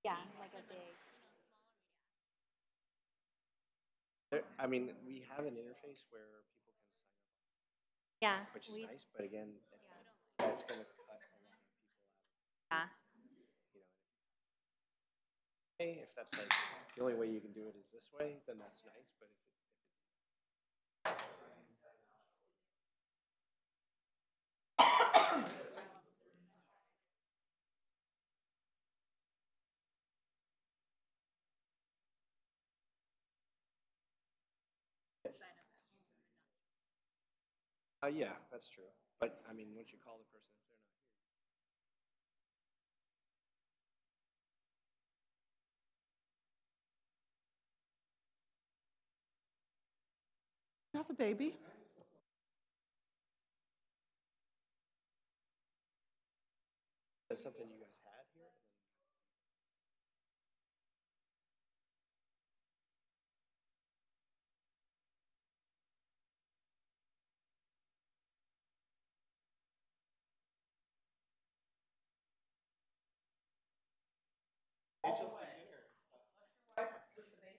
Yeah, like a big. I mean, we have an interface where people can sign Yeah, up, which is we. nice, but again, Yeah. that's going to cut a lot of people Yeah. out. Hey, if that's like the only way you can do it is this way, then that's nice. But yeah, that's true. But I mean, once you call the person, if they're not Have a baby. here, that's something you guys had here. Yeah. Just kidding.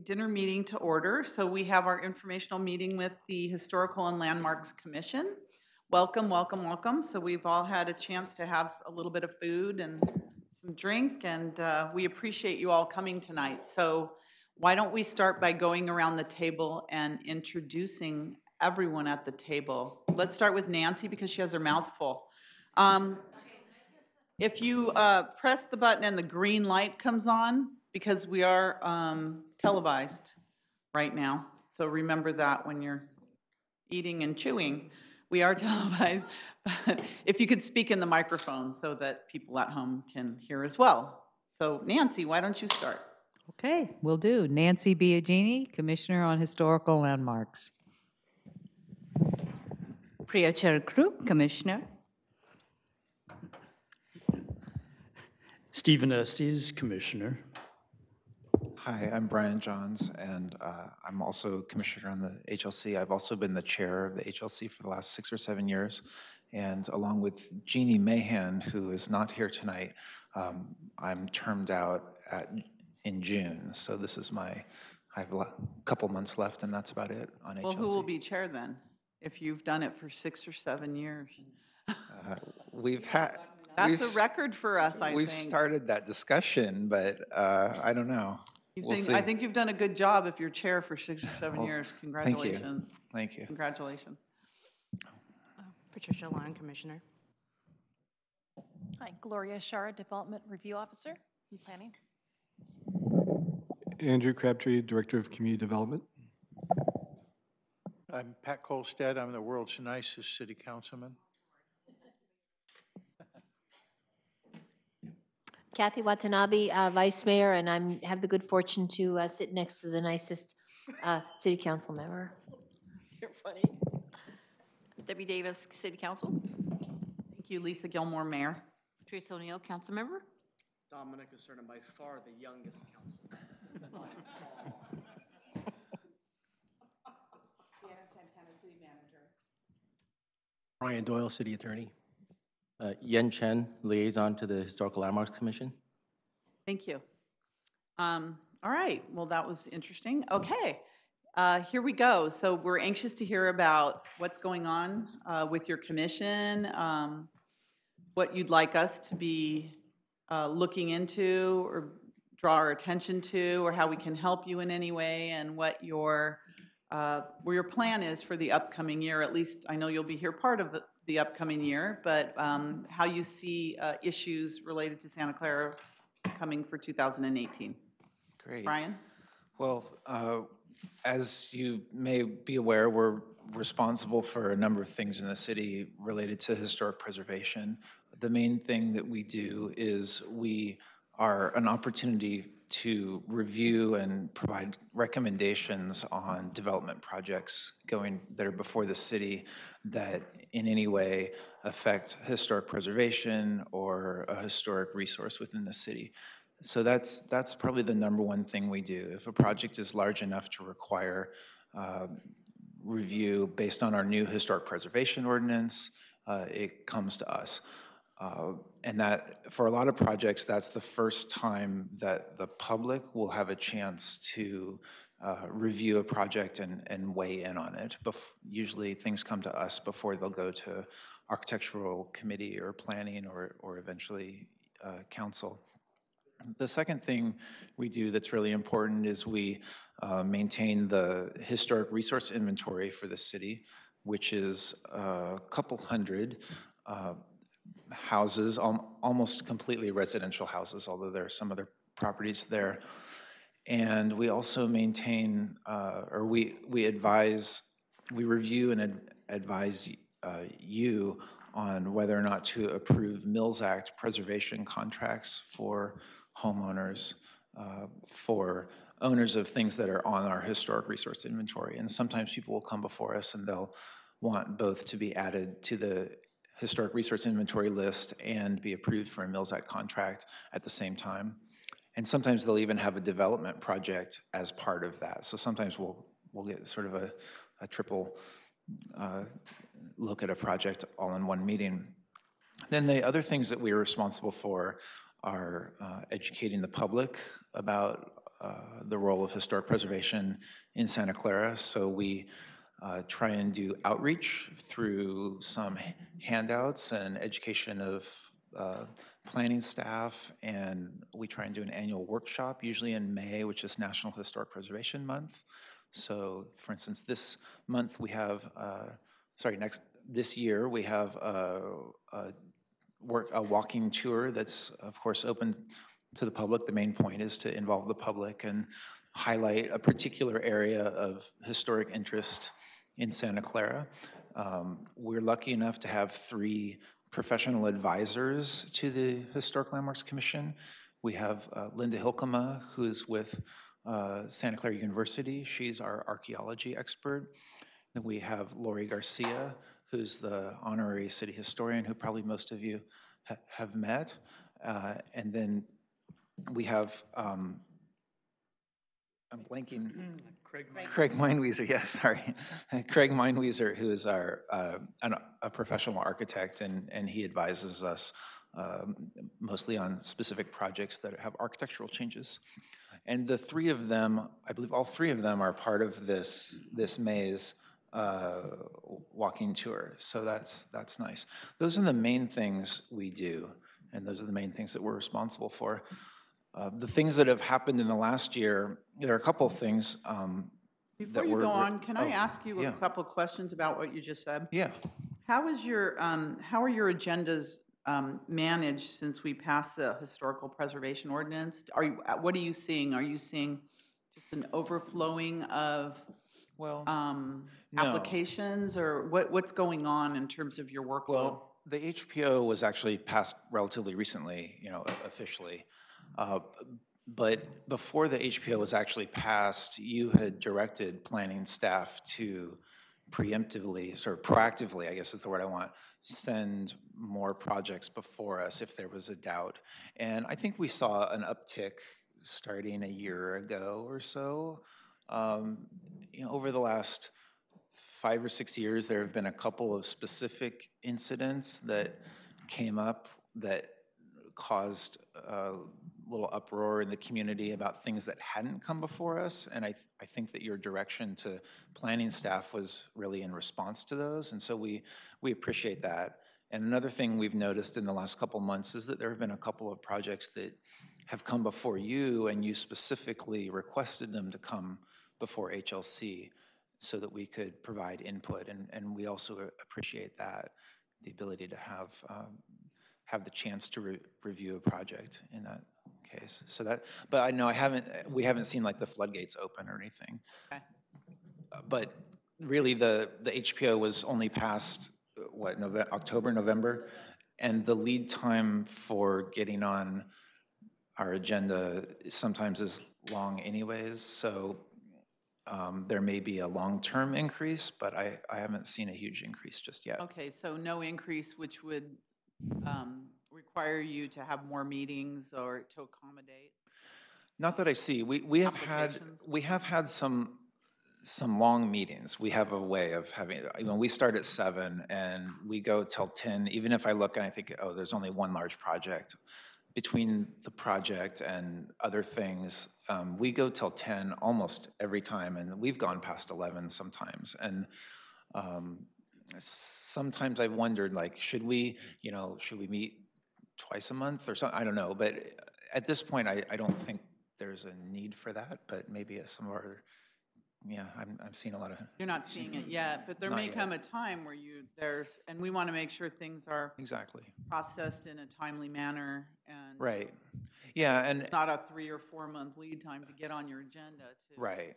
Dinner meeting to order. So we have our informational meeting with the Historical and Landmarks Commission. Welcome, welcome, welcome. So we've all had a chance to have a little bit of food and some drink, and we appreciate you all coming tonight. So why don't we start by going around the table and introducing everyone at the table. Let's start with Nancy because she has her mouth full. If you press the button and the green light comes on, because we are televised right now, so remember that when you're eating and chewing. We are televised, but if you could speak in the microphone so that people at home can hear as well. So Nancy, why don't you start? Okay, will do. Nancy Biagini, Commissioner on Historical Landmarks. Priya Charkru, Commissioner. Stephen Estes, Commissioner. Hi, I'm Brian Johns, and I'm also Commissioner on the HLC. I've also been the chair of the HLC for the last 6 or 7 years, and along with Jeannie Mahan, who is not here tonight, I'm termed out in June. So this is I have a couple months left, and that's about it on HLC. Well, who will be chair then, if you've done it for 6 or 7 years? We've had... That's a record for us, I think. We've started that discussion, but I don't know. We'll see. I think you've done a good job if you're chair for 6 or 7 years. Congratulations. Thank you. Congratulations. Patricia Long, Commissioner. Hi, Gloria Shara, Development Review Officer in Planning. Andrew Crabtree, Director of Community Development. I'm Pat Kolstad. I'm the world's nicest city councilman. Kathy Watanabe, Vice Mayor, and I have the good fortune to sit next to the nicest city council member. You're funny. Debbie Davis, City Council. Thank you, Lisa Gilmore, Mayor. Teresa O'Neill, Council Member. Dominic is certainly by far the youngest council. City Manager. Brian Doyle, City Attorney. Yen Chen, Liaison to the Historical Landmarks Commission. Thank you. All right, well, that was interesting. Okay, here we go. So we're anxious to hear about what's going on with your commission, what you'd like us to be looking into or draw our attention to, or how we can help you in any way, and what your plan is for the upcoming year. At least I know you'll be here part of the upcoming year, but how you see issues related to Santa Clara coming for 2018. Great. Brian? Well, as you may be aware, we're responsible for a number of things in the city related to historic preservation. The main thing that we do is we are an opportunity to review and provide recommendations on development projects that are before the city that in any way affect historic preservation or a historic resource within the city. So that's probably the number one thing we do. If a project is large enough to require review based on our new historic preservation ordinance, it comes to us. And that, for a lot of projects, that's the first time that the public will have a chance to review a project and weigh in on it. Usually things come to us before they'll go to architectural committee or planning or eventually council. The second thing we do that's really important is we maintain the historic resource inventory for the city, which is a couple hundred houses, almost completely residential houses, although there are some other properties there. And we also maintain, or we review and advise you on whether or not to approve Mills Act preservation contracts for homeowners, for owners of things that are on our historic resource inventory. And sometimes people will come before us and they'll want both to be added to the historic resource inventory list and be approved for a Mills Act contract at the same time. And sometimes they'll even have a development project as part of that. So sometimes we'll get sort of a triple look at a project all in one meeting. Then the other things that we are responsible for are educating the public about the role of historic preservation in Santa Clara. So we try and do outreach through some handouts and education of planning staff, and we try and do an annual workshop, usually in May, which is National Historic Preservation Month. So, for instance, this month we have, this year we have a walking tour that's, of course, open to the public. The main point is to involve the public and highlight a particular area of historic interest in Santa Clara. We're lucky enough to have 3 professional advisors to the Historic Landmarks Commission. We have Linda Hilkema, who's with Santa Clara University. She's our archaeology expert. Then we have Lori Garcia, who's the honorary city historian, who probably most of you have met. And then we have, I'm blanking. Craig Mindweiser, yes, sorry. Craig Mindweiser, who is a professional architect, and he advises us mostly on specific projects that have architectural changes. And the 3 of them, I believe all 3 of them are part of this May's walking tour. So that's nice. Those are the main things we do, and those are the main things that we're responsible for. The things that have happened in the last year, there are a couple of things Before you go on, can I ask you a couple of questions about what you just said? Yeah. How are your agendas managed since we passed the historical preservation ordinance? What are you seeing? Are you seeing just an overflowing of applications, or what's going on in terms of your workload? Well, the HPO was actually passed relatively recently, officially. But before the HPO was actually passed, you had directed planning staff to preemptively, sort of proactively, I guess is the word I want, send more projects before us if there was a doubt. And I think we saw an uptick starting a year ago or so. Over the last 5 or 6 years, there have been a couple of specific incidents that came up that caused a little uproar in the community about things that hadn't come before us, and I think that your direction to planning staff was really in response to those, and so we appreciate that. And another thing we've noticed in the last couple months is that there have been a couple of projects that have come before you, and you specifically requested them to come before HLC so that we could provide input, and we also appreciate that, the ability to have the chance to review a project in that case. So that, but I know we haven't seen like the floodgates open or anything. Okay. But really, the HPO was only passed, what, October, November? And the lead time for getting on our agenda sometimes is long anyways, so there may be a long-term increase, but I haven't seen a huge increase just yet. Okay, so no increase, which would require you to have more meetings or to accommodate? Not that I see. We have had some long meetings. We have a way of having, we start at 7 and we go till 10, even if I look and I think, oh, there's only one large project. Between the project and other things, we go till 10 almost every time, and we've gone past 11 sometimes. And sometimes I've wondered, like, should we meet twice a month or something? I don't know, but at this point, I don't think there's a need for that, but maybe some of our, I'm seeing a lot of. You're not seeing it yet, but there may come a time where and we want to make sure things are exactly processed in a timely manner, and right, yeah, and not a 3 or 4 month lead time to get on your agenda to right,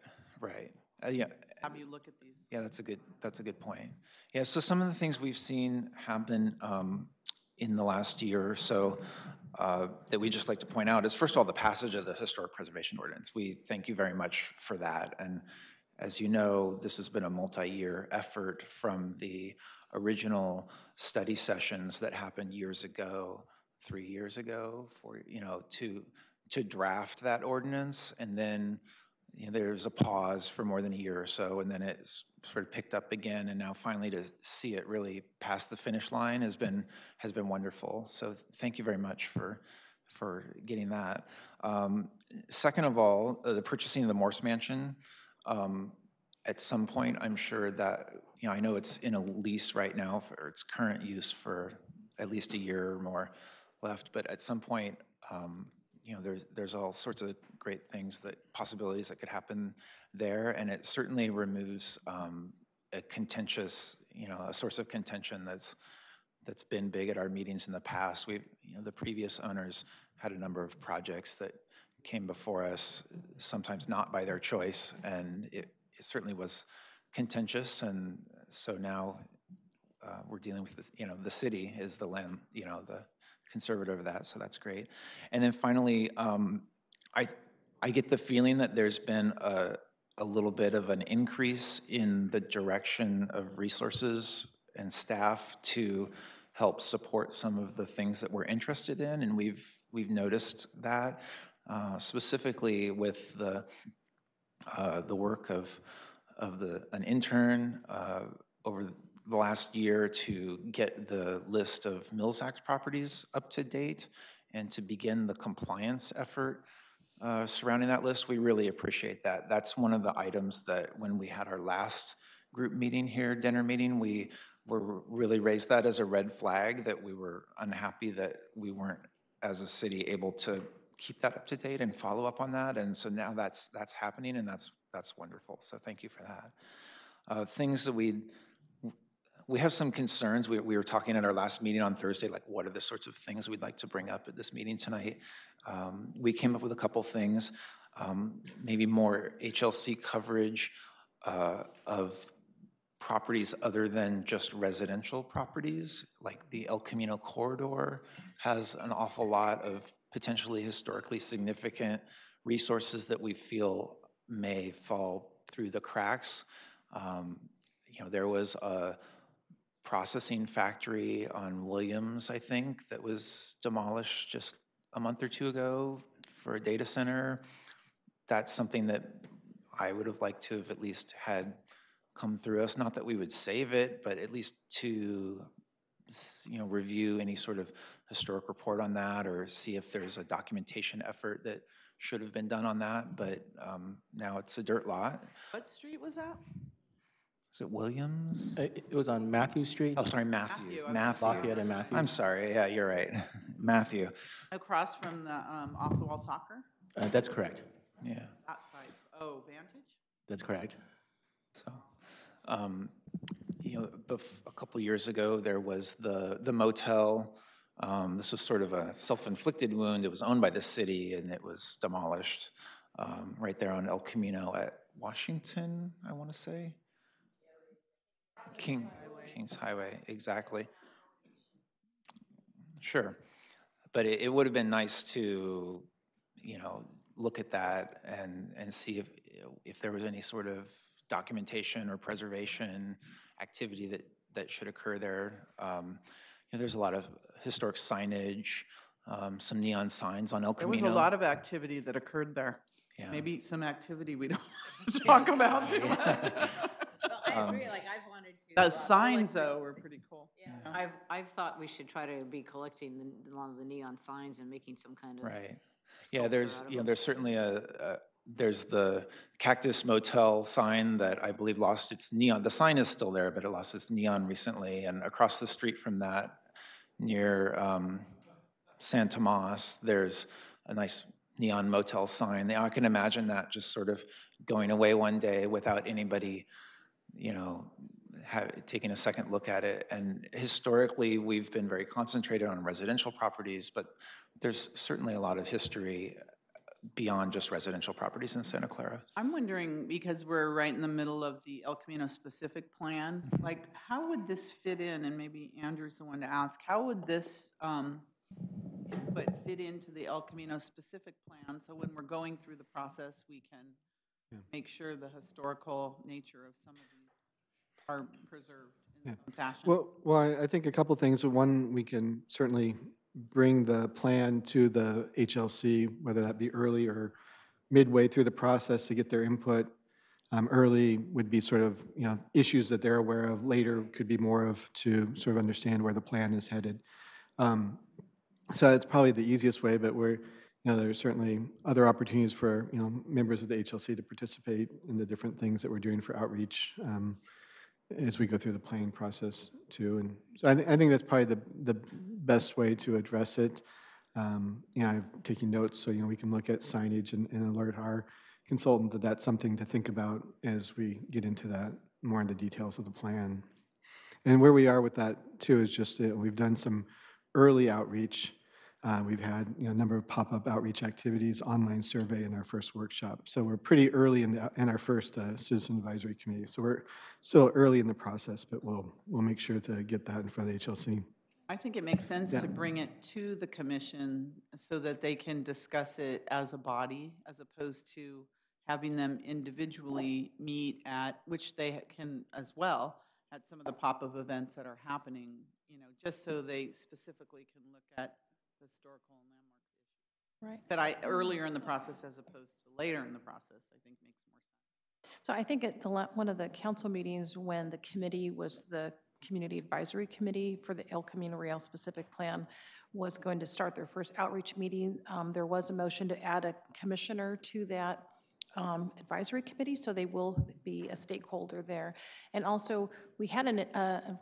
have you look at these. Yeah, that's a good point. Yeah, so some of the things we've seen happen in the last year or so that we just like to point out is, first of all, the passage of the Historic Preservation Ordinance. We thank you very much for that. And as you know, this has been a multi-year effort from the original study sessions that happened years ago, 3 years ago, to draft that ordinance. And then there's a pause for more than a year or so, and then it's sort of picked up again, and now finally to see it really pass the finish line has been wonderful. So thank you very much for getting that. Second of all, the purchasing of the Morse Mansion. At some point, I'm sure that, I know it's in a lease right now for its current use for at least a year or more left, but at some point, there's all sorts of great things, possibilities that could happen there, and it certainly removes a contentious, a source of contention that's been big at our meetings in the past. The previous owners had a number of projects that came before us, sometimes not by their choice, and it certainly was contentious, and so now we're dealing with this, the city is the land, the conservative of that, so that's great. And then finally, I get the feeling that there's been a little bit of an increase in the direction of resources and staff to help support some of the things that we're interested in, and we've noticed that specifically with the work of an intern over the last year to get the list of Mills Act properties up to date and to begin the compliance effort surrounding that list. We really appreciate that. That's one of the items that when we had our last group meeting here, dinner meeting, we were really raised that as a red flag, that we were unhappy that we weren't, as a city, able to keep that up to date and follow up on that. And so now that's happening, and that's wonderful. So thank you for that. Things that we have some concerns. We were talking at our last meeting on Thursday, like what are the sorts of things we'd like to bring up at this meeting tonight. We came up with a couple things, maybe more HLC coverage of properties other than just residential properties, like the El Camino corridor has an awful lot of potentially historically significant resources that we feel may fall through the cracks. There was a processing factory on Williams, I think, that was demolished just a month or two ago for a data center. That's something that I would have liked to have at least had come through us. Not that we would save it, but at least to review any sort of historic report on that, or see if there's a documentation effort that should have been done on that. But now it's a dirt lot. What street was that? Is it Williams? It was on Matthew Street. Oh, sorry, Matthews. Matthew, I was Matthew. Lafayette and Matthews. I'm sorry, yeah, you're right. Matthew, Across from the off-the-wall soccer? That's correct. yeah. That side. Oh, Vantage? That's correct. So, you know, a couple years ago, there was the motel. This was sort of a self-inflicted wound. It was owned by the city, and it was demolished right there on El Camino at Washington, I want to say. King's Highway, exactly. Sure. But it would have been nice to, you know, look at that and see if there was any sort of documentation or preservation activity that should occur there. You know, there's a lot of historic signage, some neon signs on El There Camino. was a lot of activity that occurred there. Yeah. Maybe some activity we don't want to talk about too much. Well, I agree, like, I've wanted to. The signs, though, were pretty cool. Yeah, I've thought we should try to be collecting a lot of the neon signs and making some kind of. Right. Yeah, there's certainly there's the Cactus Motel sign that I believe lost its neon. The sign is still there, but it lost its neon recently. And across the street from that, near San Tomas, there's a nice neon motel sign. I can imagine that just sort of going away one day without anybody, you know, taking a second look at it. And historically, we've been very concentrated on residential properties, but there's certainly a lot of history beyond just residential properties in Santa Clara. I'm wondering, because we're right in the middle of the El Camino specific plan, like, how would this fit in? And maybe Andrew's the one to ask. How would this input fit into the El Camino specific plan? So when we're going through the process, we can make sure the historical nature of some of these are preserved in some fashion. Well, I think a couple things. One, we can certainly bring the plan to the HLC, whether that be early or midway through the process to get their input. Early would be sort of, you know, issues that they're aware of. Later could be more of to sort of understand where the plan is headed. So that's probably the easiest way, but we're, you know, there's certainly other opportunities for, you know, members of the HLC to participate in the different things that we're doing for outreach as we go through the planning process too. And so I think that's probably the best way to address it. You know, I'm taking notes so, you know, we can look at signage and alert our consultant that that's something to think about as we get into that more into details of the plan. And where we are with that too is just we've done some early outreach. We've had, you know, a number of pop-up outreach activities, online survey in our first workshop. So we're pretty early in our first citizen advisory committee. So we're still early in the process, but we'll make sure to get that in front of HLC. I think it makes sense to bring it to the commission so that they can discuss it as a body, as opposed to having them individually meet at, which they can as well, at some of the pop-up events that are happening, you know, just so they specifically can look at historical and landmarks issues. But earlier in the process as opposed to later in the process, I think makes more sense. So I think at one of the council meetings when the committee was the Community Advisory Committee for the El Camino Real specific plan was going to start their first outreach meeting, there was a motion to add a commissioner to that advisory committee, so they will be a stakeholder there. And also, we had an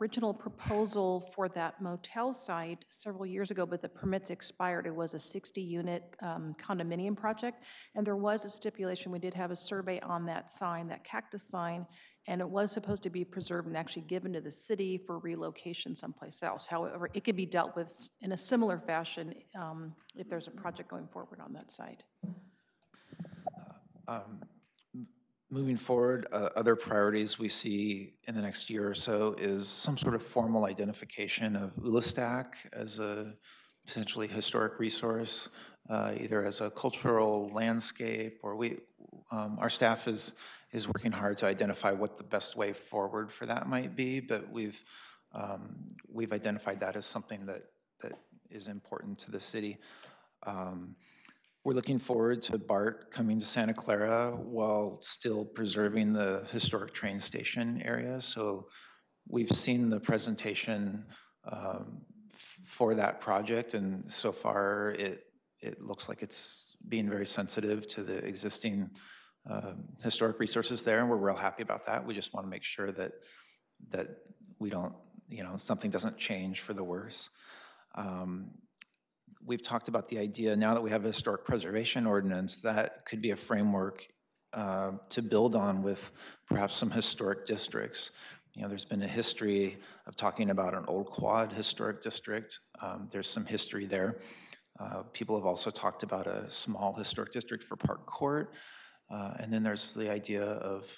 original proposal for that motel site several years ago, but the permits expired. It was a 60-unit condominium project, and there was a stipulation. We did have a survey on that sign, that cactus sign, and it was supposed to be preserved and actually given to the city for relocation someplace else. However, it could be dealt with in a similar fashion if there's a project going forward on that site. Moving forward, other priorities we see in the next year or so is some sort of formal identification of Ulastak as a potentially historic resource, either as a cultural landscape, or our staff is working hard to identify what the best way forward for that might be, but we've identified that as something that is important to the city. We're looking forward to BART coming to Santa Clara while still preserving the historic train station area. So we've seen the presentation for that project, and so far it looks like it's being very sensitive to the existing historic resources there, and we're real happy about that. We just want to make sure that we don't, something doesn't change for the worse. We've talked about the idea, now that we have a historic preservation ordinance, that could be a framework to build on with perhaps some historic districts. There's been a history of talking about an old quad historic district. There's some history there. People have also talked about a small historic district for Park Court. And then there's the idea of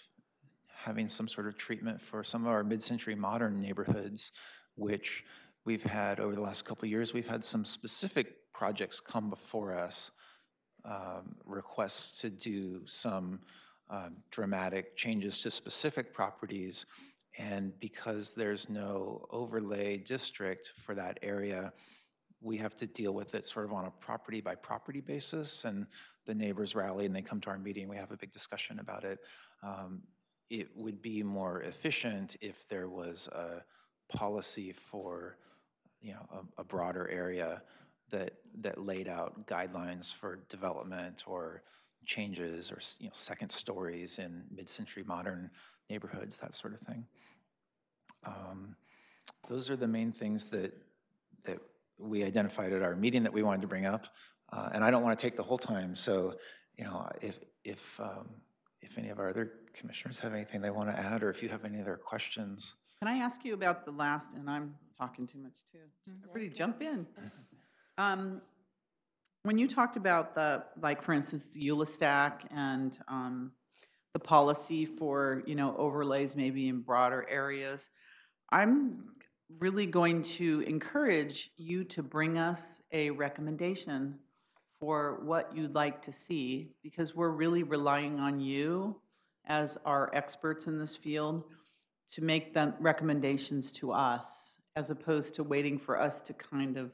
having some sort of treatment for some of our mid-century modern neighborhoods, which we've had over the last couple of years. We've had some specific projects come before us, requests to do some dramatic changes to specific properties. And because there's no overlay district for that area, we have to deal with it sort of on a property by property basis, and the neighbors rally and they come to our meeting, we have a big discussion about it. It would be more efficient if there was a policy for a broader area that laid out guidelines for development or changes or second stories in mid-century modern neighborhoods, that sort of thing. Those are the main things that we identified at our meeting that we wanted to bring up. And I don't want to take the whole time, so if any of our other commissioners have anything they want to add, or if you have any other questions. Can I ask you about the last, and I'm talking too much too. Everybody jump in. When you talked about for instance, the EULA stack and the policy for, overlays maybe in broader areas, I'm really going to encourage you to bring us a recommendation for what you'd like to see, because we're really relying on you as our experts in this field to make the recommendations to us, as opposed to waiting for us to kind of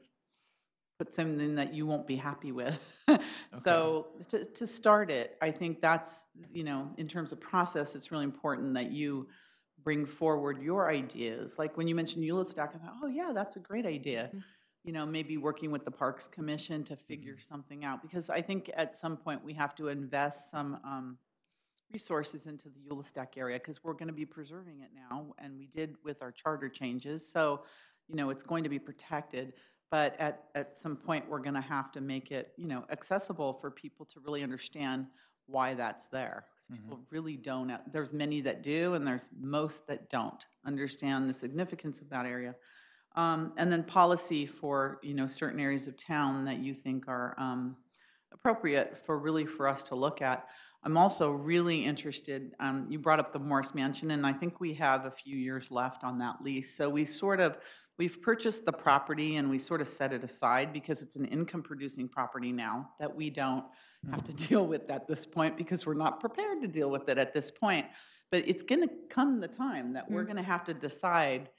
put something that you won't be happy with. Okay. So to start it, I think that's, in terms of process, it's really important that you bring forward your ideas. Like when you mentioned EULA stack, I thought, oh yeah, that's a great idea. Maybe working with the Parks Commission to figure something out, because I think at some point we have to invest some resources into the EULA stack area, because we're going to be preserving it now, and we did with our charter changes. So, it's going to be protected, but at some point we're going to have to make it, accessible for people to really understand why that's there. Because people really don't. There's many that do, and there's most that don't understand the significance of that area. And then policy for, certain areas of town that you think are appropriate for us to look at. I'm also really interested, you brought up the Morris Mansion, and I think we have a few years left on that lease. So we've purchased the property and we sort of set it aside because it's an income-producing property now that we don't have to deal with at this point, because we're not prepared to deal with it at this point. But it's going to come the time that we're going to have to decide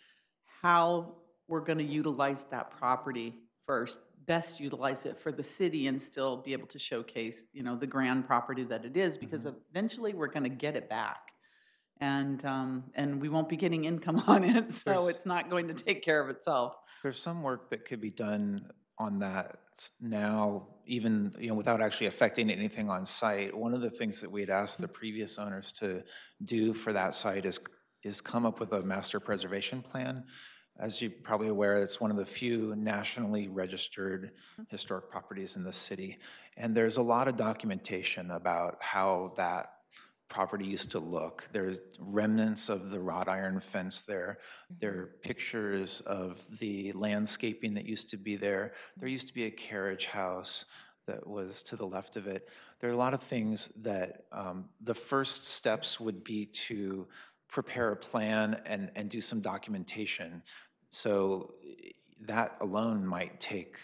how we're going to utilize that property first, best utilize it for the city and still be able to showcase, the grand property that it is, because eventually we're going to get it back. And we won't be getting income on it, so it's not going to take care of itself. There's some work that could be done on that now, even without actually affecting anything on site. One of the things that we had asked the previous owners to do for that site is come up with a master preservation plan. As you're probably aware, it's one of the few nationally registered historic properties in the city. And there's a lot of documentation about how that property used to look. There's remnants of the wrought iron fence there. There are pictures of the landscaping that used to be there. There used to be a carriage house that was to the left of it. There are a lot of things that the first steps would be to prepare a plan and do some documentation. So that alone might take,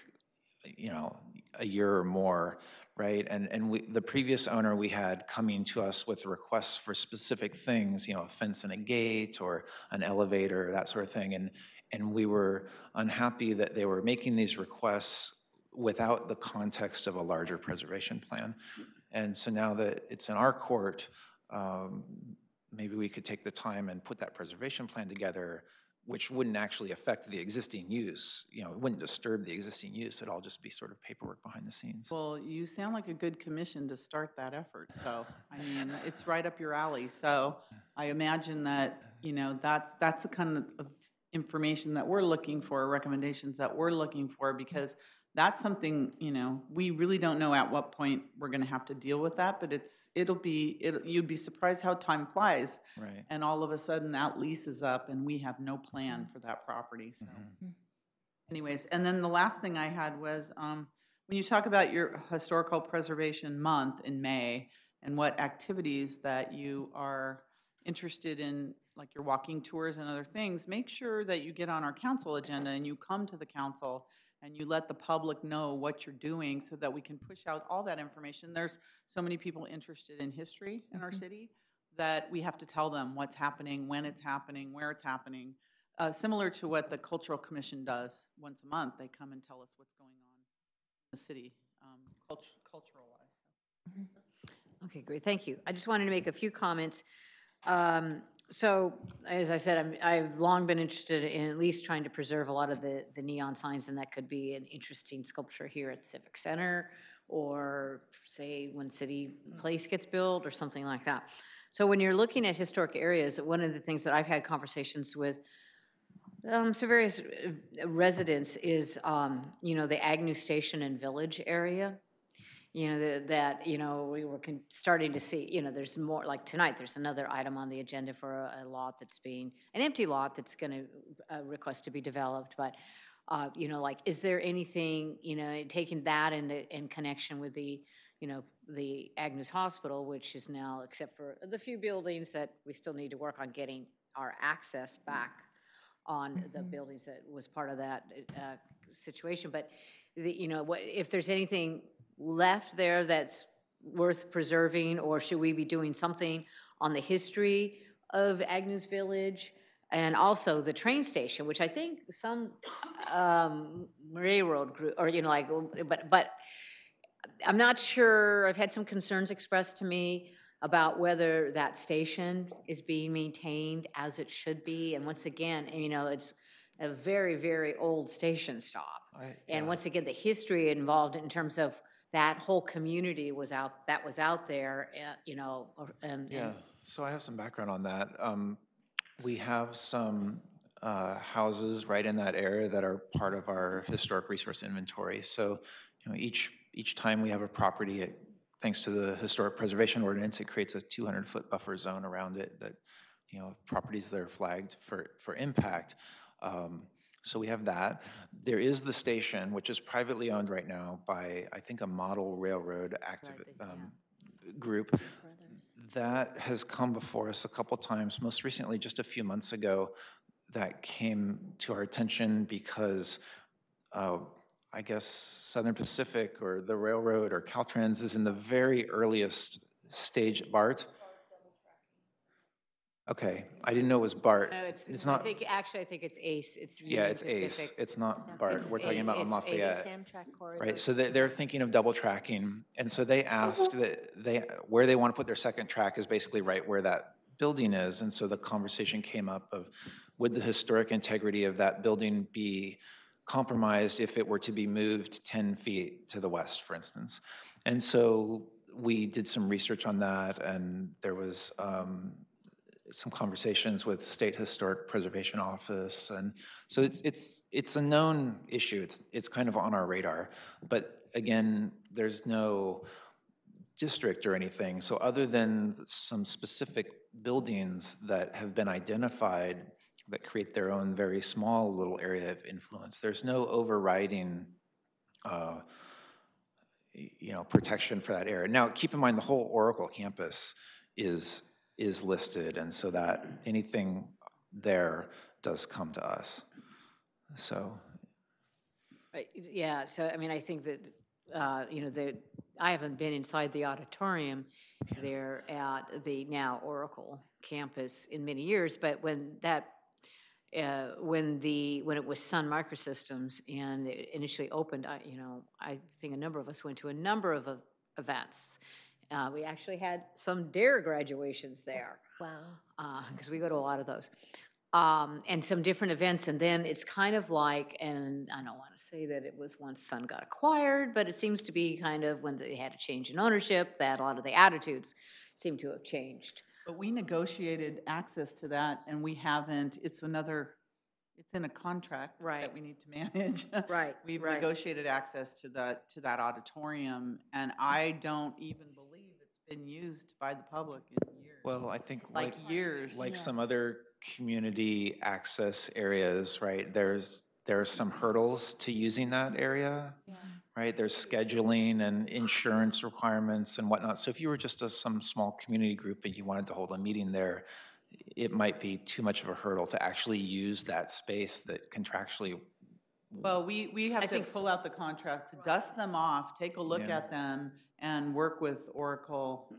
a year or more, right? And the previous owner we had coming to us with requests for specific things, a fence and a gate or an elevator, that sort of thing. And we were unhappy that they were making these requests without the context of a larger preservation plan. And so now that it's in our court, maybe we could take the time and put that preservation plan together, which wouldn't actually affect the existing use. You know, it wouldn't disturb the existing use. It'd all just be sort of paperwork behind the scenes. Well, you sound like a good commission to start that effort, so, I mean, it's right up your alley. So I imagine that, you know, that's the kind of information that we're looking for, recommendations that we're looking for, because that's something, you know, we really don't know at what point we're gonna have to deal with that, but you'd be surprised how time flies. Right. And all of a sudden, that lease is up and we have no plan for that property, so. Anyways, and then the last thing I had was, when you talk about your Historical Preservation Month in May and what activities that you are interested in, like your walking tours and other things, make sure that you get on our council agenda and you come to the council and you let the public know what you're doing so that we can push out all that information. There's so many people interested in history in our city that we have to tell them what's happening, when it's happening, where it's happening. Similar to what the Cultural Commission does once a month. They come and tell us what's going on in the city, cultural-wise. Okay, great, thank you. I just wanted to make a few comments. So, as I said, I've long been interested in at least trying to preserve a lot of the neon signs, and that could be an interesting sculpture here at Civic Center, or say when City Place gets built, or something like that. So when you're looking at historic areas, one of the things that I've had conversations with so various residents is, you know, the Agnew Station and Village area. You know, that, you know, we were starting to see, you know, there's more, like tonight, there's another item on the agenda for a lot that's being, an empty lot that's going to request to be developed. But, you know, like, is there anything, you know, taking that in connection with the, you know, the Agnes Hospital, which is now, except for the few buildings that we still need to work on getting our access back on the buildings that was part of that situation. But, you know, what if there's anything left there that's worth preserving, or should we be doing something on the history of Agnews Village? And also the train station, which I think some railroad group, or, you know, like, but I'm not sure. I've had some concerns expressed to me about whether that station is being maintained as it should be. And once again, you know, it's a very, very old station stop. And once again, the history involved in terms of that whole community was out there, you know. Yeah, so I have some background on that. We have some houses right in that area that are part of our historic resource inventory. So, you know, each time we have a property, thanks to the historic preservation ordinance, it creates a 200-foot buffer zone around it that, you know, properties that are flagged for impact. So we have that. There is the station, which is privately owned right now by, I think, a model railroad group. That has come before us a couple times, most recently just a few months ago. That came to our attention because I guess Southern Pacific or the railroad or Caltrans is in the very earliest stage. BART? Okay, I didn't know it was BART. No, it's not. I think it's ACE. It's yeah, Union it's Pacific. ACE. It's not BART. We're talking about It's Lafayette. Samtrak corridor. Right, so they're thinking of double tracking, and so they asked that where they want to put their second track is basically right where that building is, and so the conversation came up of, would the historic integrity of that building be compromised if it were to be moved 10 feet to the west, for instance? And so we did some research on that, and there was some conversations with State Historic Preservation Office, and so it's a known issue. It's kind of on our radar, but again, there's no district or anything. So other than some specific buildings that have been identified that create their own very small little area of influence, there's no overriding you know, protection for that area. Now, keep in mind the whole Oracle campus is listed, and so that anything there does come to us. So. Yeah, so I mean, I think that, you know, I haven't been inside the auditorium there at the now Oracle campus in many years, but when it was Sun Microsystems and it initially opened, you know, I think a number of us went to a number of events. We actually had some DARE graduations there. Wow. Because we go to a lot of those. and some different events, and then it's kind of like, and I don't want to say that it was once Sun got acquired, but it seems to be kind of when they had a change in ownership, that a lot of the attitudes seem to have changed. But we negotiated access to that, and we haven't, it's in a contract that we need to manage. Right, We've right. negotiated access to that auditorium, and I don't even believe it's been used by the public in years. Well, I think Like years. like some other community access areas, right? There are some hurdles to using that area, right? There's scheduling and insurance requirements and whatnot. So if you were just some small community group and you wanted to hold a meeting there, it might be too much of a hurdle to actually use that space that contractually. Well, we have to pull out the contracts, dust them off, take a look at them, and work with Oracle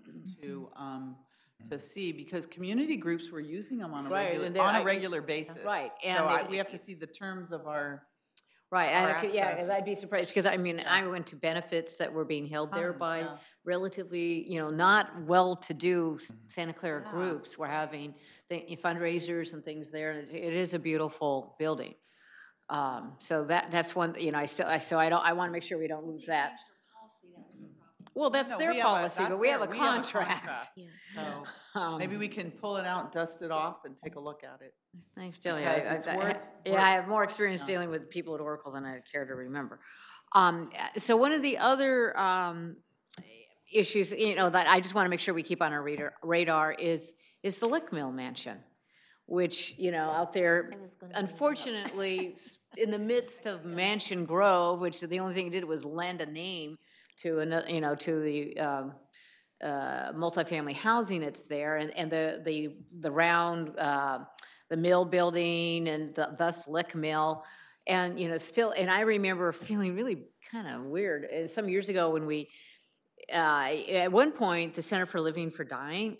to see, because community groups were using them on a regular basis. Right. So we have to see the terms of our Right, and yeah, access. I'd be surprised, because I mean, I went to benefits that were being held there by relatively, not well-to-do Santa Clara groups. We're having fundraisers and things there, and it is a beautiful building. So that's one, I want to make sure we don't lose that. Well, that's their policy, but we have a contract. So maybe we can pull it out, dust it off, and take a look at it. Thanks, Jelly. I have more experience dealing with people at Oracle than I care to remember. So one of the other issues, that I just want to make sure we keep on our radar is the Lick Mill Mansion, which, out there, unfortunately, in the midst of Mansion Grove, which the only thing it did was lend a name to to the multifamily housing that's there, and the round, the mill building, and thus Lick Mill, and still, and I remember feeling really kind of weird. Some years ago when we, at one point, the Center for Living for Dying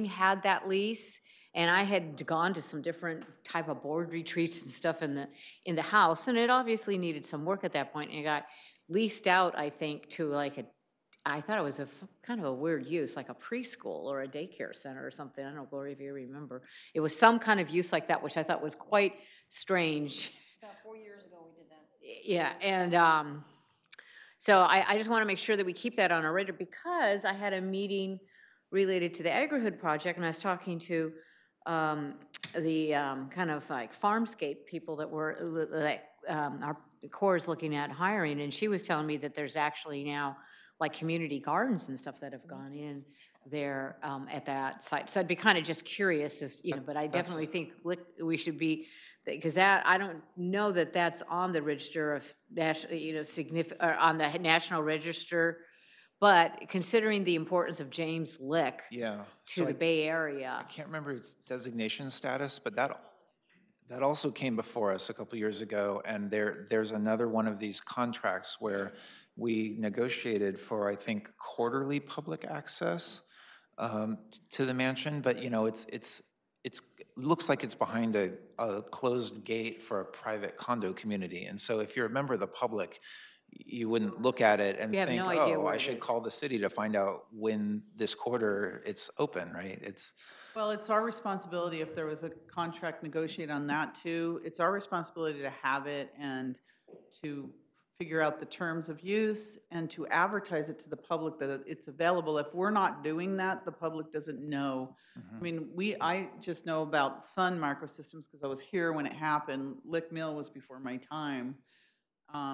had that lease, and I had gone to some different type of board retreats and stuff in the house, and it obviously needed some work at that point, and it got leased out, I think, to I thought it was kind of a weird use, like a preschool or a daycare center or something. I don't know, Gloria, if you remember. It was some kind of use like that, which I thought was quite strange. About 4 years ago, we did that. Yeah, and so I just want to make sure that we keep that on our radar, because I had a meeting related to the Agri-Hood project, and I was talking to the kind of like farmscape people that were our Corps is looking at hiring, and she was telling me that there's actually now like community gardens and stuff that have gone in there at that site. So I'd be kind of just curious, but I definitely think we should be, because I don't know that that's on the register of on the National Register, but considering the importance of James Lick to the Bay Area. I can't remember its designation status, but that also came before us a couple years ago, and there's another one of these contracts where we negotiated for, I think, quarterly public access to the mansion, but it looks like it's behind a closed gate for a private condo community, and so if you're a member of the public, you wouldn't look at it and think, oh, I should call the city to find out when this quarter it's open, right? Well, it's our responsibility, if there was a contract negotiated on that too, it's our responsibility to have it and to figure out the terms of use and to advertise it to the public that it's available. If we're not doing that, the public doesn't know. I mean, I just know about Sun Microsystems because I was here when it happened. Lick Mill was before my time.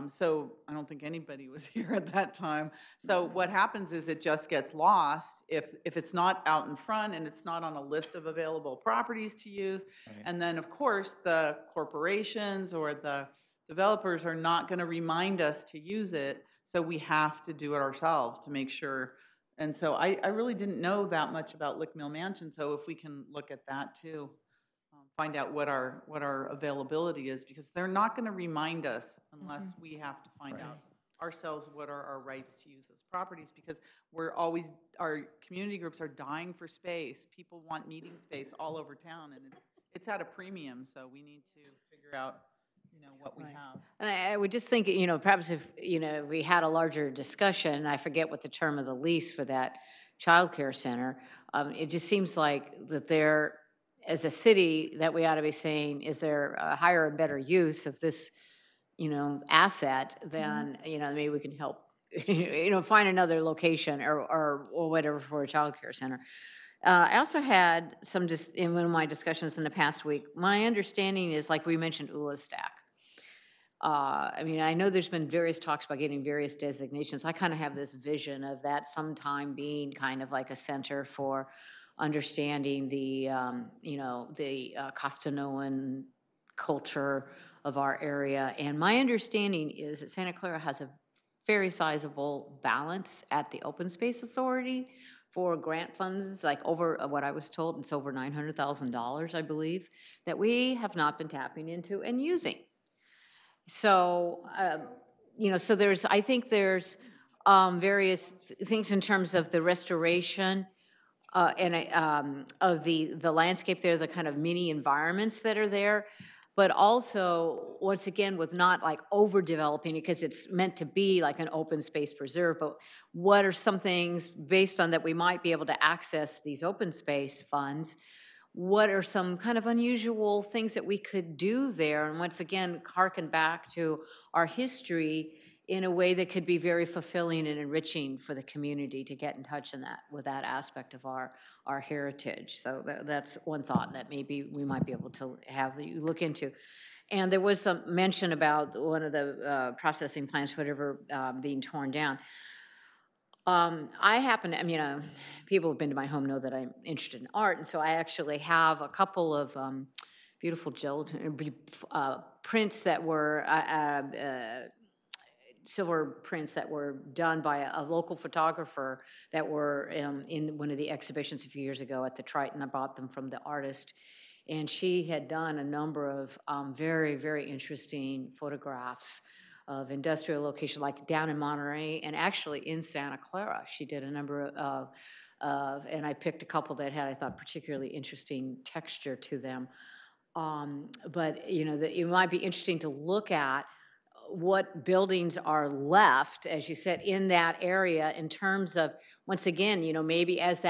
So I don't think anybody was here at that time. So what happens is it just gets lost if it's not out in front and it's not on a list of available properties to use. Right. And then, of course, the corporations or the developers are not going to remind us to use it. So we have to do it ourselves to make sure. And so I really didn't know that much about Lick Mill Mansion. So if we can look at that too. Find out what our availability is, because they're not going to remind us unless we have to find out ourselves what are our rights to use those properties, because our community groups are dying for space. People want meeting space all over town, and it's at a premium, so we need to figure out what we have. And I would just think, perhaps if we had a larger discussion, I forget what the term of the lease for that child care center, it just seems like that they're as a city, that we ought to be saying, is there a higher and better use of this, asset, then, maybe we can help, find another location or whatever for a childcare center. I also had some, just in one of my discussions in the past week, my understanding is, like we mentioned, ULA Stack. I know there's been various talks about getting various designations. I kind of have this vision of that sometime being kind of like a center for understanding the, Costanoan culture of our area. And my understanding is that Santa Clara has a very sizable balance at the Open Space Authority for grant funds, like over, what I was told, it's over $900,000, I believe, that we have not been tapping into and using. So, so I think there's various things in terms of the restoration of the landscape there, the kind of mini environments that are there, but also, once again, with not like overdeveloping it, because it's meant to be like an open space preserve, but what are some things based on that we might be able to access these open space funds? What are some kind of unusual things that we could do there? And once again, harken back to our history in a way that could be very fulfilling and enriching for the community to get in touch with that aspect of our heritage. So that's one thought that maybe we might be able to have you look into. And there was some mention about one of the processing plants, whatever, being torn down. I happen to, people who've been to my home know that I'm interested in art, and so I actually have a couple of beautiful prints that were silver prints that were done by a local photographer that were in one of the exhibitions a few years ago at the Triton. I bought them from the artist, and she had done a number of very, very interesting photographs of industrial location, like down in Monterey and actually in Santa Clara. She did a number of and I picked a couple that had, I thought, particularly interesting texture to them. But it might be interesting to look at what buildings are left, as you said, in that area in terms of, once again, maybe as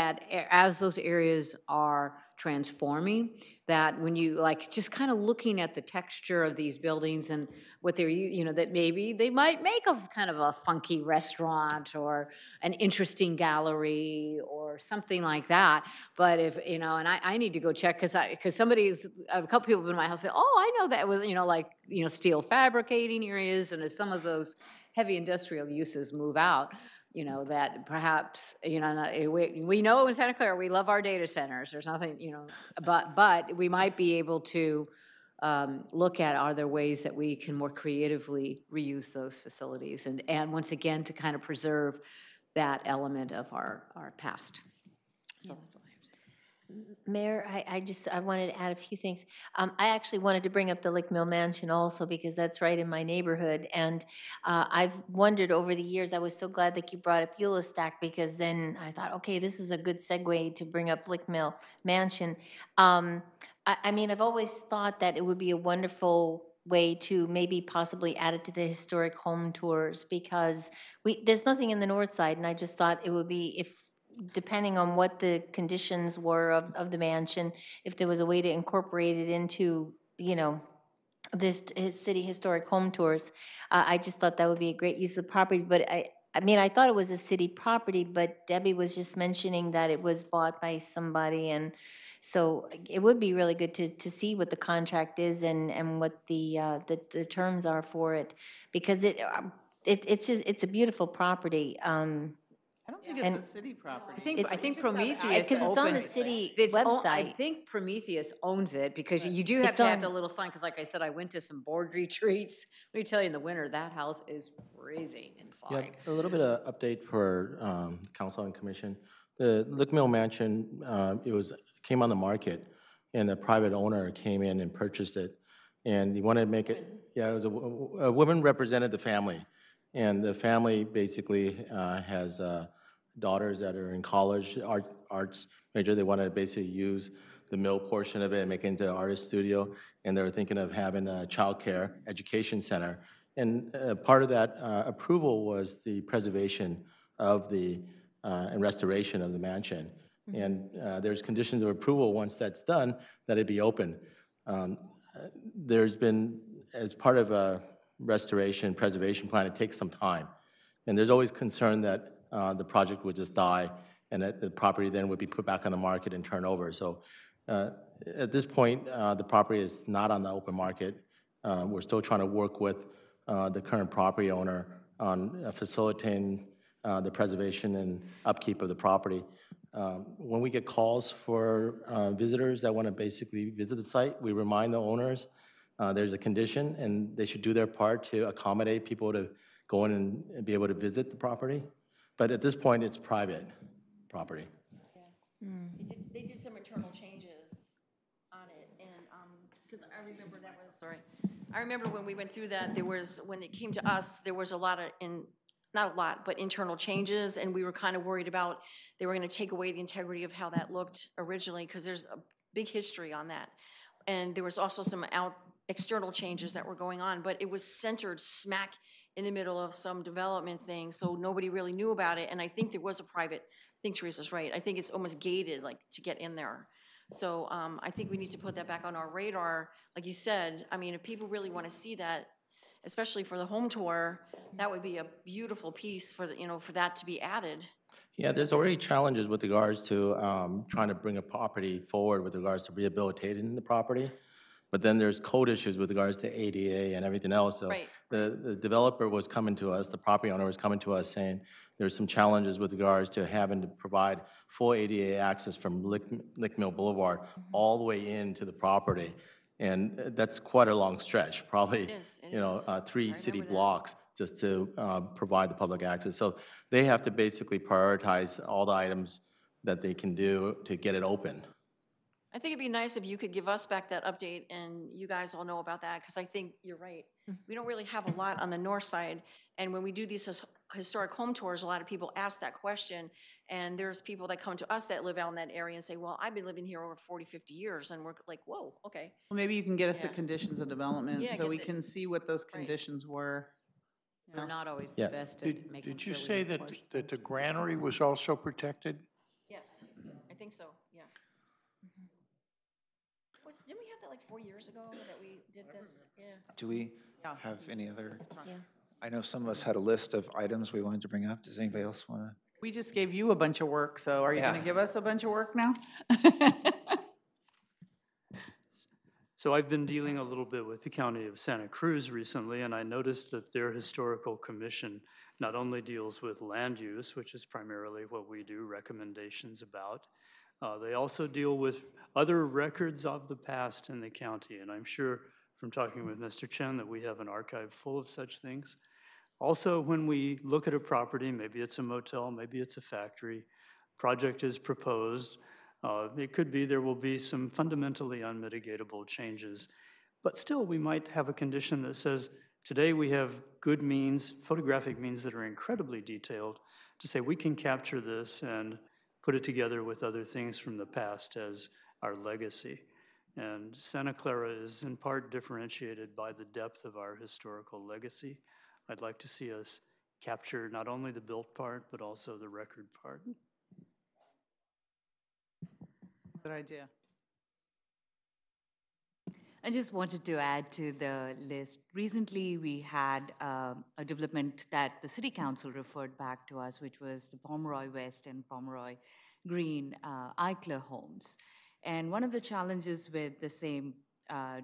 those areas are transforming, that when you just kind of looking at the texture of these buildings and what they're, that maybe they might make a kind of a funky restaurant or an interesting gallery or something like that. But if, and I need to go check because a couple people have been in my house say, oh, I know that was, steel fabricating areas, and as some of those heavy industrial uses move out, that perhaps, we know in Santa Clara, we love our data centers. There's nothing, but we might be able to look at, are there ways that we can more creatively reuse those facilities? And once again, to kind of preserve that element of our past. So that's all I have to say. Mayor, I wanted to add a few things. I actually wanted to bring up the Lick Mill Mansion also because that's right in my neighborhood. And I've wondered over the years, I was so glad that you brought up Beulah Stack because then I thought, okay, this is a good segue to bring up Lick Mill Mansion. I've always thought that it would be a wonderful way to maybe possibly add it to the historic home tours because there's nothing in the north side, and I just thought it would be, if depending on what the conditions were of the mansion, if there was a way to incorporate it into, his city historic home tours, I just thought that would be a great use of the property. But I thought it was a city property, but Debbie was just mentioning that it was bought by somebody, and so it would be really good to see what the contract is and what the terms are for it, because it's a beautiful property. I don't think it's a city property. I think Prometheus, because it's on the city website. I think Prometheus owns it because you do have to have the little sign. Because, like I said, I went to some board retreats. Let me tell you, in the winter, that house is freezing inside. Yeah, a little bit of update for council and commission. The Lick Mill Mansion, came on the market, and a private owner came in and purchased it, and he wanted to make it. Yeah, it was a woman represented the family, and the family basically has daughters that are in college, arts major. They wanted to basically use the mill portion of it and make it into an artist studio, and they were thinking of having a child care education center. And part of that approval was the preservation of and restoration of the mansion. And there's conditions of approval, once that's done, that it be open. There's been, as part of a restoration preservation plan, it takes some time. And there's always concern that the project would just die and that the property then would be put back on the market and turned over. So at this point, the property is not on the open market. We're still trying to work with the current property owner on facilitating the preservation and upkeep of the property. When we get calls for visitors that want to basically visit the site, we remind the owners there's a condition and they should do their part to accommodate people to go in and be able to visit the property. But at this point, it's private property. They did some internal changes on it, and, because I remember that was, sorry. I remember when we went through that, there was, when it came to us, there was a lot of, not a lot, but internal changes, and we were kind of worried about they were gonna take away the integrity of how that looked originally, because there's a big history on that. And there was also some external changes that were going on, but it was centered smack in the middle of some development thing, so nobody really knew about it, and I think there was a private, I think Teresa's right, I think it's almost gated, like, to get in there. So I think we need to put that back on our radar. Like you said, I mean, if people really want to see that, especially for the home tour, that would be a beautiful piece for the, for that to be added. Yeah, there's already challenges with regards to trying to bring a property forward with regards to rehabilitating the property. But then there's code issues with regards to ADA and everything else. So Right. the developer was coming to us, the property owner was coming to us saying there's some challenges with regards to having to provide full ADA access from Lick Mill Boulevard all the way into the property. And that's quite a long stretch, probably, It is. 3 city blocks just to provide the public access. So they have to basically prioritize all the items that they can do to get it open. I think it'd be nice if you could give us back that update and you guys all know about that, because I think you're right. We don't really have a lot on the north side, and when we do these historic home tours, a lot of people ask that question, and there's people that come to us that live out in that area and say, well, I've been living here over 40, 50 years, and we're like, whoa, okay. Well, maybe you can get us the Yeah. conditions of development, Yeah, so get we the- can see what those conditions were. They're not always Yes. the best at Did making you sure we say that, enforce them. that the granary was also protected? Yes, I think so, yeah. Didn't we have that like 4 years ago that we did this? Yeah. Do we Yeah. have any other? Yeah. I know some of us had a list of items we wanted to bring up. Does anybody else want to? We just gave you a bunch of work, so are you Yeah. gonna give us a bunch of work now? So I've been dealing a little bit with the County of Santa Cruz recently, and I noticed that their historical commission not only deals with land use, which is primarily what we do recommendations about, they also deal with other records of the past in the county, and I'm sure from talking with Mr. Chen that we have an archive full of such things. Also, when we look at a property, maybe it's a motel, maybe it's a factory, project is proposed, it could be there will be some fundamentally unmitigatable changes, but still we might have a condition that says, today we have good means, photographic means that are incredibly detailed to say we can capture this and put it together with other things from the past as our legacy. And Santa Clara is in part differentiated by the depth of our historical legacy. I'd like to see us capture not only the built part, but also the record part. Good idea. I just wanted to add to the list. Recently, we had a development that the City Council referred back to us, which was the Pomeroy West and Pomeroy Green Eichler homes. And one of the challenges with the same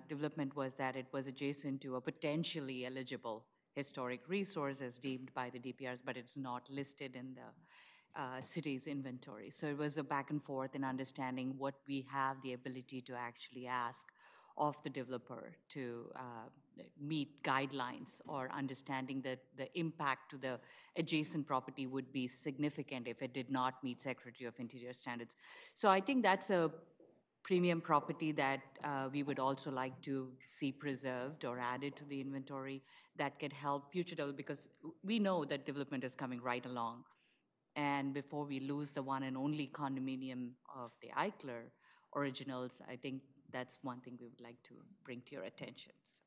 development was that it was adjacent to a potentially eligible historic resource as deemed by the DPRs, but it's not listed in the city's inventory. So it was a back and forth in understanding what we have the ability to actually ask of the developer to meet guidelines, or understanding that the impact to the adjacent property would be significant if it did not meet Secretary of Interior standards. So I think that's a premium property that we would also like to see preserved or added to the inventory that could help future development, because we know that development is coming right along. And before we lose the one and only condominium of the Eichler originals, I think that's one thing we would like to bring to your attention. So.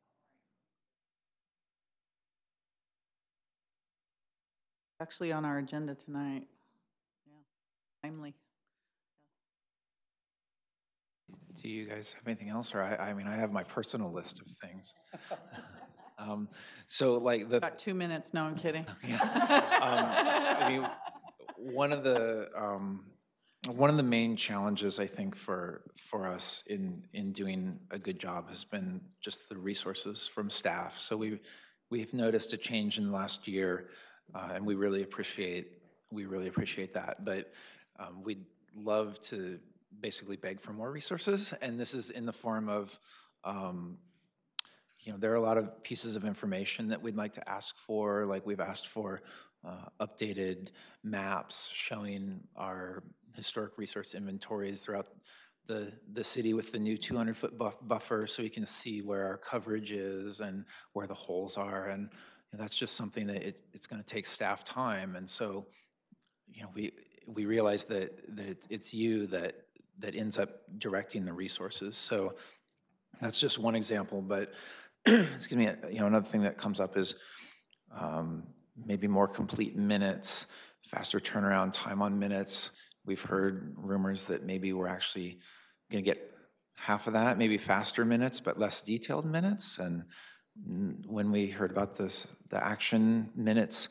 Actually on our agenda tonight. Yeah, timely. Do you guys have anything else? Or I mean, I have my personal list of things. So like the, Got 2 minutes, no, I'm kidding. I mean, one of the main challenges I think for us in doing a good job has been just the resources from staff. So we've noticed a change in the last year, and we really appreciate that. But we'd love to basically beg for more resources, and this is in the form of there are a lot of pieces of information that we'd like to ask for. Like we've asked for updated maps showing our historic resource inventories throughout the city with the new 200-foot buffer, so we can see where our coverage is and where the holes are. And that's just something that it's going to take staff time. And so we realize that it's you that ends up directing the resources. So that's just one example, but excuse me, another thing that comes up is maybe more complete minutes, faster turnaround time on minutes. We've heard rumors that maybe we're actually going to get half of that, maybe faster minutes, but less detailed minutes. And when we heard about the action minutes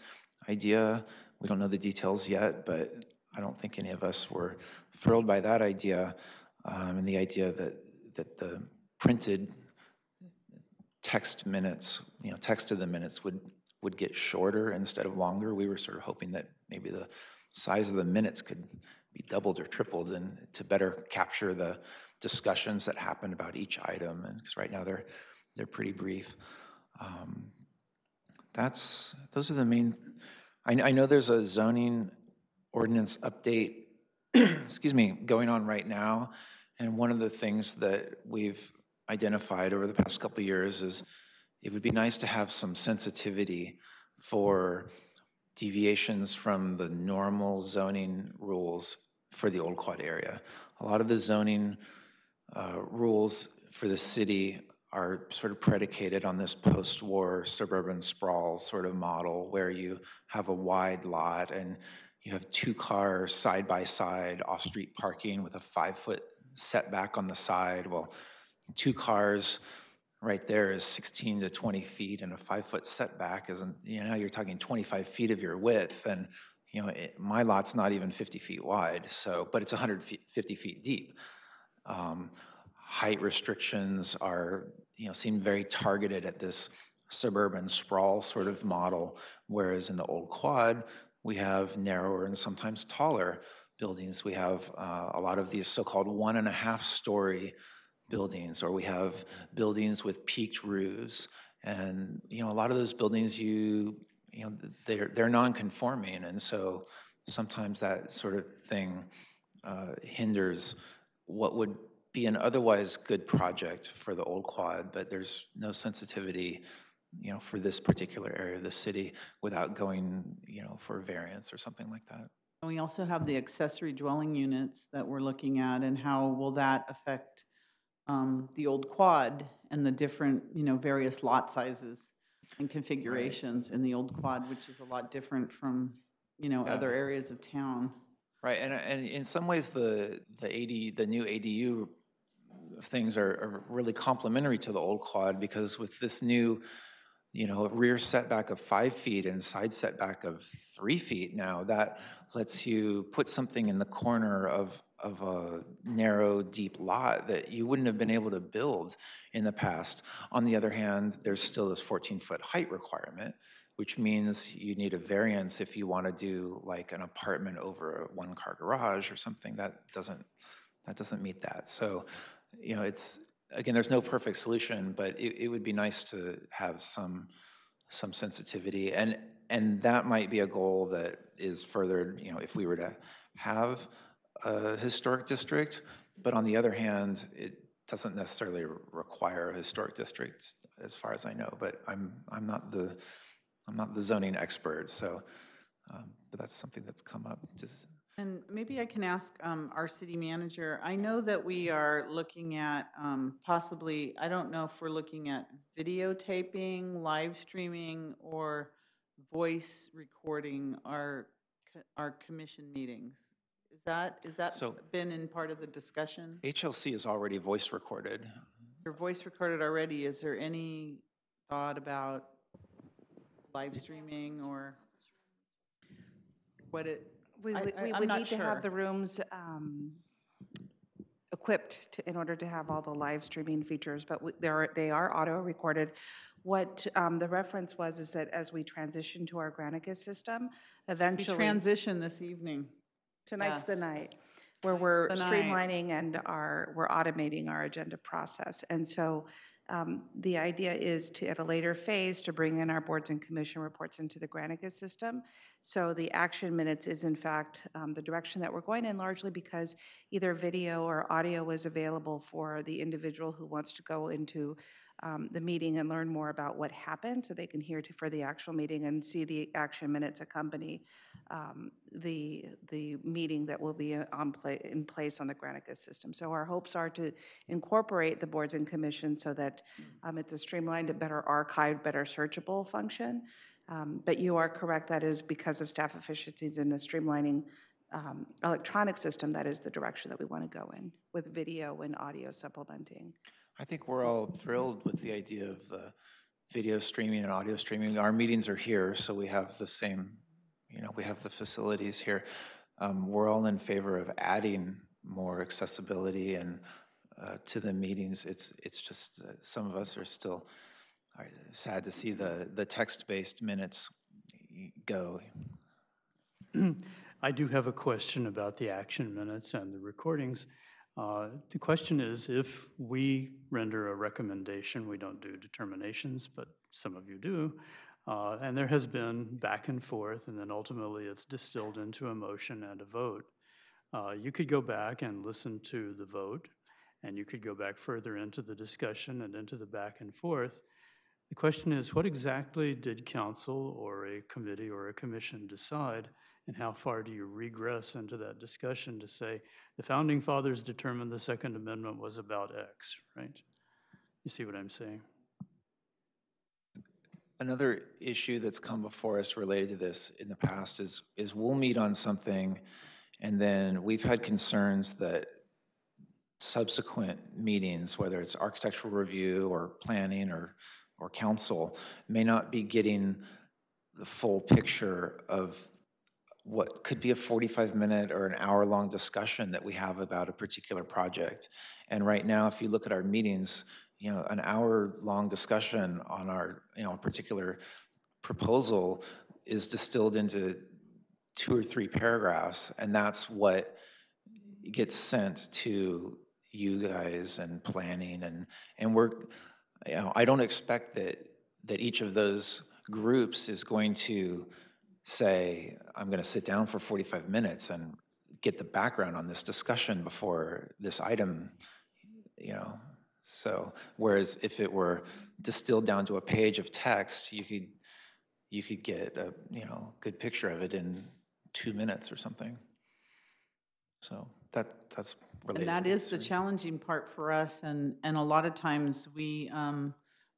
idea, we don't know the details yet, but I don't think any of us were thrilled by that idea, and the idea that the printed text minutes, text of the minutes would get shorter instead of longer. We were sort of hoping that maybe the size of the minutes could be doubled or tripled, and to better capture the discussions that happen about each item. And because right now they're pretty brief. Those are the main. I know there's a zoning ordinance update, excuse me, going on right now, and one of the things that we've identified over the past couple of years is it would be nice to have some sensitivity for deviations from the normal zoning rules for the Old Quad area. A lot of the zoning rules for the city are sort of predicated on this post-war suburban sprawl sort of model where you have a wide lot and you have 2 cars side by side off-street parking with a 5-foot setback on the side. Well, 2 cars right there is 16 to 20 feet, and a 5-foot setback isn't, you're talking 25 feet of your width, and my lot's not even 50 feet wide, so, but it's 150 feet deep. Height restrictions are, seem very targeted at this suburban sprawl sort of model, whereas in the Old Quad, we have narrower and sometimes taller buildings. We have a lot of these so-called 1.5-story buildings, or we have buildings with peaked roofs, and a lot of those buildings they're non-conforming, and so sometimes that sort of thing hinders what would be an otherwise good project for the Old Quad, but there's no sensitivity for this particular area of the city without going for a variance or something like that. And we also have the accessory dwelling units that we're looking at, and how will that affect the Old Quad and the different, various lot sizes and configurations in the Old Quad, which is a lot different from, other areas of town. Right, and in some ways the new ADU things are really complementary to the Old Quad, because with this new, rear setback of 5 feet and side setback of 3 feet now, that lets you put something in the corner of a narrow, deep lot that you wouldn't have been able to build in the past. On the other hand, there's still this 14-foot height requirement, which means you need a variance if you want to do like an apartment over a 1-car garage or something. That doesn't meet that. So, it's, again, there's no perfect solution, but it would be nice to have some sensitivity, and that might be a goal that is furthered, if we were to have a historic district. But on the other hand, it doesn't necessarily require a historic district, as far as I know. But I'm not the zoning expert, so but that's something that's come up. And maybe I can ask our city manager. I know that we are looking at possibly, I don't know if we're looking at videotaping, live streaming, or voice recording our commission meetings. Is that So- been in part of the discussion? HLC is already voice recorded. Your voice recorded already. Is there any thought about live streaming or what it? We would, we I'm would not need to have sure. the rooms equipped in order to have all the live streaming features, but they are auto-recorded. What the reference was is that as we transition to our Granicus system, We eventually. transition this evening. Tonight's the Yes. night, where we're the night. streamlining and we're automating our agenda process. And so the idea is to, at a later phase, to bring in our boards and commission reports into the Granicus system. So the action minutes is in fact the direction that we're going in, largely because either video or audio is available for the individual who wants to go into the meeting and learn more about what happened, so they can hear for the actual meeting and see the action minutes accompany the meeting that will be in place on the Granicus system. So our hopes are to incorporate the boards and commissions so that it's a streamlined, better archived, better searchable function. But you are correct, that is because of staff efficiencies in a streamlining electronic system, that is the direction that we want to go in, with video and audio supplementing. I think we're all thrilled with the idea of the video streaming and audio streaming. Our meetings are here, so we have the same, we have the facilities here. We're all in favor of adding more accessibility and to the meetings. It's just some of us are still sad to see the text-based minutes go. I do have a question about the action minutes and the recordings. The question is, if we render a recommendation, we don't do determinations, but some of you do, and there has been back and forth, and then ultimately it's distilled into a motion and a vote. You could go back and listen to the vote, and you could go back further into the discussion and into the back and forth. The question is, what exactly did council or a committee or a commission decide, and how far do you regress into that discussion to say, the founding fathers determined the Second Amendment was about X, right? You see what I'm saying? Another issue that's come before us related to this in the past is we'll meet on something, and then we've had concerns that subsequent meetings, whether it's architectural review or planning or council, may not be getting the full picture of what could be a 45-minute or an hour-long discussion that we have about a particular project. And right now, if you look at our meetings, an hour-long discussion on our, a particular proposal is distilled into 2 or 3 paragraphs, and that's what gets sent to you guys and planning, and we're, I don't expect that each of those groups is going to say, I'm going to sit down for 45 minutes and get the background on this discussion before this item, So, whereas if it were distilled down to a page of text, you could get a, good picture of it in 2 minutes or something. So that's related. And that is the challenging part for us, and a lot of times we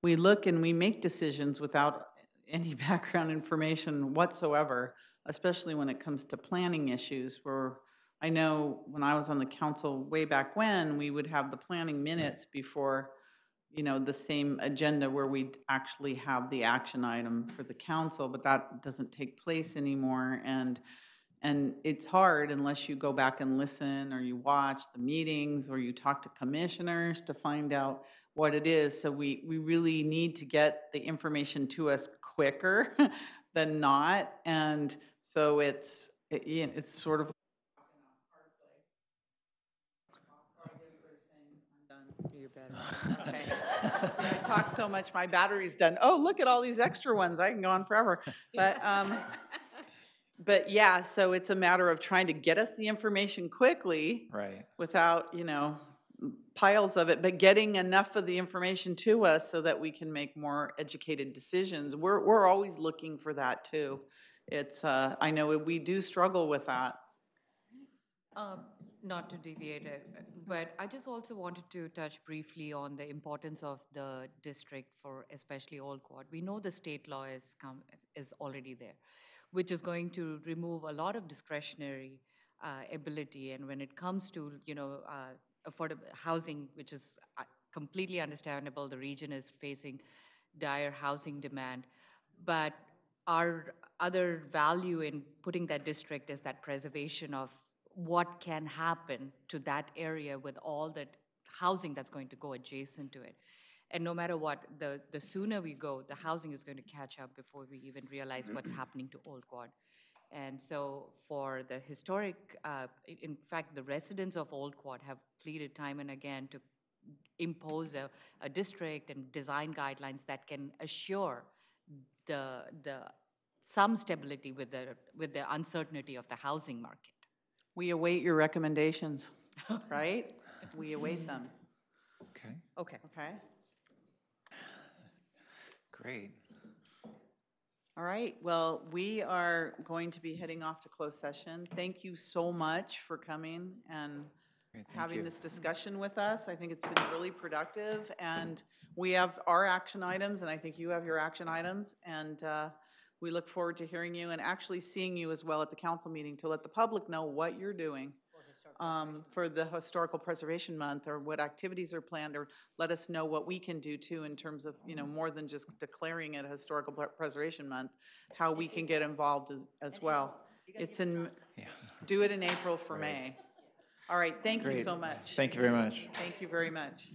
look and we make decisions without any background information whatsoever, especially when it comes to planning issues, where I know when I was on the council way back when, we would have the planning minutes before, the same agenda where we'd actually have the action item for the council, but that doesn't take place anymore, and it's hard unless you go back and listen, or you watch the meetings, or you talk to commissioners to find out what it is. So we really need to get the information to us quicker than not. And so it's sort of. You're better. Okay. I talk so much, my battery's done. Oh, look at all these extra ones. I can go on forever. But yeah, so it's a matter of trying to get us the information quickly. Right. Without, piles of it, but getting enough of the information to us so that we can make more educated decisions. We're always looking for that too. It's, I know we do struggle with that. Not to deviate, but I just also wanted to touch briefly on the importance of the district for especially Old Quad. We know the state law is already there, which is going to remove a lot of discretionary ability. And when it comes to, affordable housing, which is completely understandable, the region is facing dire housing demand. But our other value in putting that district is that preservation of what can happen to that area with all that housing that's going to go adjacent to it. And no matter what, the sooner we go, the housing is going to catch up before we even realize what's happening to Old Quad. And so for the historic, in fact, the residents of Old Quad have pleaded time and again to impose a district and design guidelines that can assure the some stability with the uncertainty of the housing market. We await your recommendations, right? We await them. Okay, Okay. Okay? great. All right, well, we are going to be heading off to closed session. Thank you so much for coming and Great, thank having you. this discussion with us. I think it's been really productive, and we have our action items, and I think you have your action items, and we look forward to hearing you and actually seeing you as well at the council meeting to let the public know what you're doing for the Historical Preservation Month, or what activities are planned, or let us know what we can do too in terms of, more than just declaring it a Historical Preservation Month, how we can get involved as well. It's in, do it in April for Right. May. All right, thank you Great. so much. Thank you very much. Thank you very much.